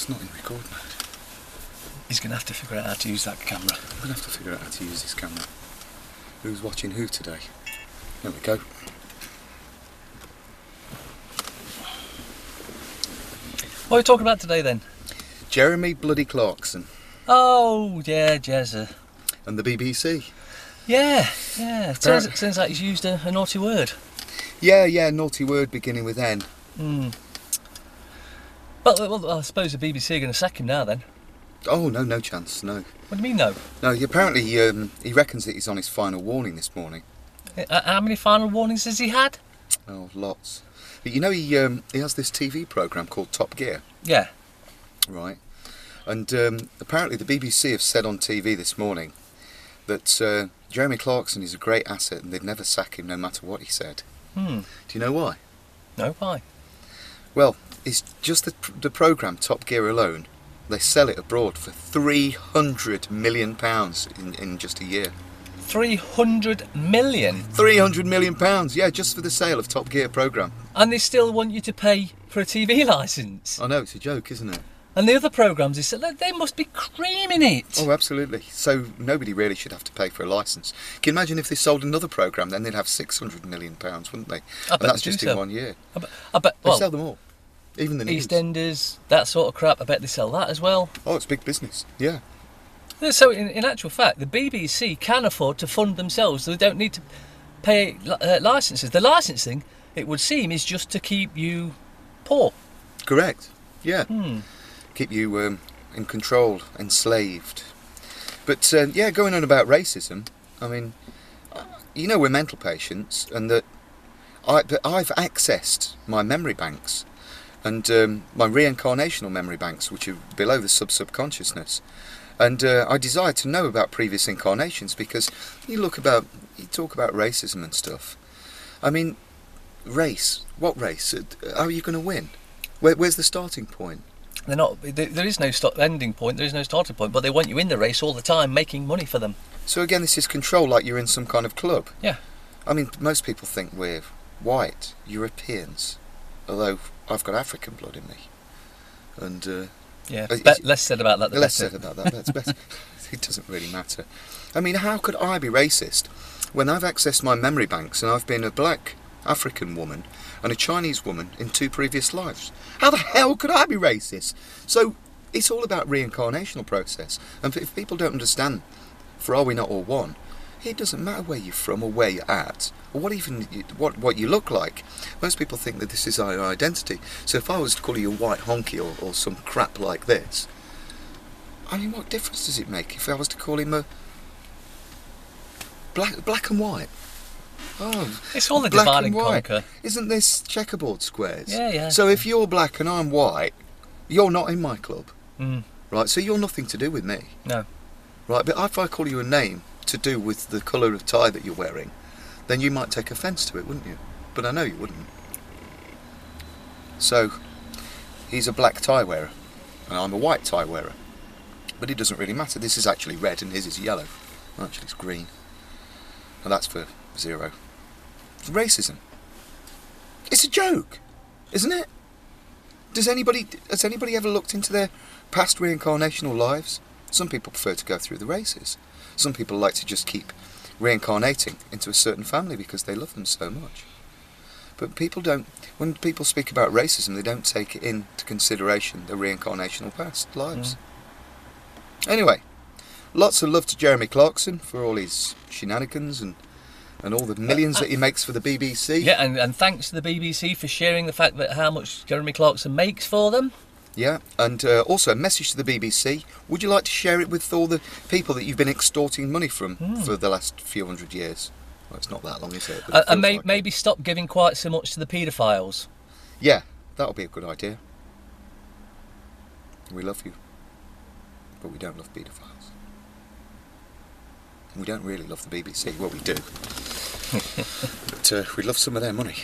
It's not in record mode. He's going to have to figure out how to use that camera. I'm going to have to figure out how to use this camera. Who's watching who today? There we go. What are we talking about today then? Jeremy bloody Clarkson. Oh, yeah, Jezza. And the BBC. Yeah. Turns out he's used a naughty word. Yeah, naughty word beginning with N. Well, I suppose the BBC are going to sack him now then. Oh, no chance, no. What do you mean, no? No, apparently he reckons that he's on his final warning this morning. How many final warnings has he had? Oh, lots. But you know he has this TV programme called Top Gear. Yeah. Right. And apparently the BBC have said on TV this morning that Jeremy Clarkson is a great asset and they'd never sack him no matter what he said. Do you know why? No, why? Well, it's just the programme Top Gear alone. They sell it abroad for £300 million in just a year. 300 million? £300 million, yeah, just for the sale of Top Gear programme. And they still want you to pay for a TV licence? I know, it's a joke, isn't it? And the other programmes, they must be creaming it. Oh, absolutely. So nobody really should have to pay for a licence. Can you imagine if they sold another programme, then they'd have £600 million, wouldn't they? And that's just in 1 year. I bet they sell them all. Even the news. EastEnders, that sort of crap, I bet they sell that as well. Oh, it's big business, yeah. So in actual fact, the BBC can afford to fund themselves. They don't need to pay licences. The licensing, it would seem, is just to keep you poor. Correct, yeah. Keep you in control, enslaved. But yeah, going on about racism, I mean, you know we're mental patients, and that I've accessed my memory banks and my reincarnational memory banks, which are below the subconsciousness. And I desire to know about previous incarnations, because you talk about racism and stuff. I mean, race. What race? How are you going to win? Where's the starting point? They're not. There is no ending point. There is no starting point. But they want you in the race all the time, making money for them. So again, this is control, like you're in some kind of club. Yeah. I mean, most people think we're white Europeans, although I've got African blood in me, and. Yeah, less said about that. The less better. said about that. That's better. It doesn't really matter. I mean, how could I be racist when I've accessed my memory banks and I've been a black African woman and a Chinese woman in 2 previous lives? How the hell could I be racist? So it's all about reincarnational process. And if people don't understand, for are we not all one? It doesn't matter where you're from or where you're at, or what you look like. Most people think that this is our identity. So if I was to call you a white honky or some crap like this, I mean, what difference does it make if I was to call him a black and white? Oh, it's all the divide and conquer. Isn't this checkerboard squares? Yeah. So if you're black and I'm white, you're not in my club, right? So you're nothing to do with me. No. Right, but if I call you a name to do with the colour of tie that you're wearing, then you might take offence to it, wouldn't you? But I know you wouldn't. So, he's a black tie wearer, and I'm a white tie wearer. But it doesn't really matter. This is actually red, and his is yellow. Well, actually, it's green. And that's for 0. It's racism. It's a joke, isn't it? Has anybody ever looked into their past reincarnational lives? Some people prefer to go through the races. Some people like to just keep reincarnating into a certain family because they love them so much. But people don't, when people speak about racism, they don't take into consideration the reincarnational past lives. Anyway, lots of love to Jeremy Clarkson for all his shenanigans and all the millions that he makes for the BBC. Yeah, and thanks to the BBC for sharing the fact that how much Jeremy Clarkson makes for them. Yeah, and also a message to the BBC. Would you like to share it with all the people that you've been extorting money from for the last few hundred years? Well, it's not that long, is it? And maybe stop giving quite so much to the paedophiles. Yeah, that'll be a good idea. We love you, but we don't love paedophiles. We don't really love the BBC. Well, we do. But we love some of their money.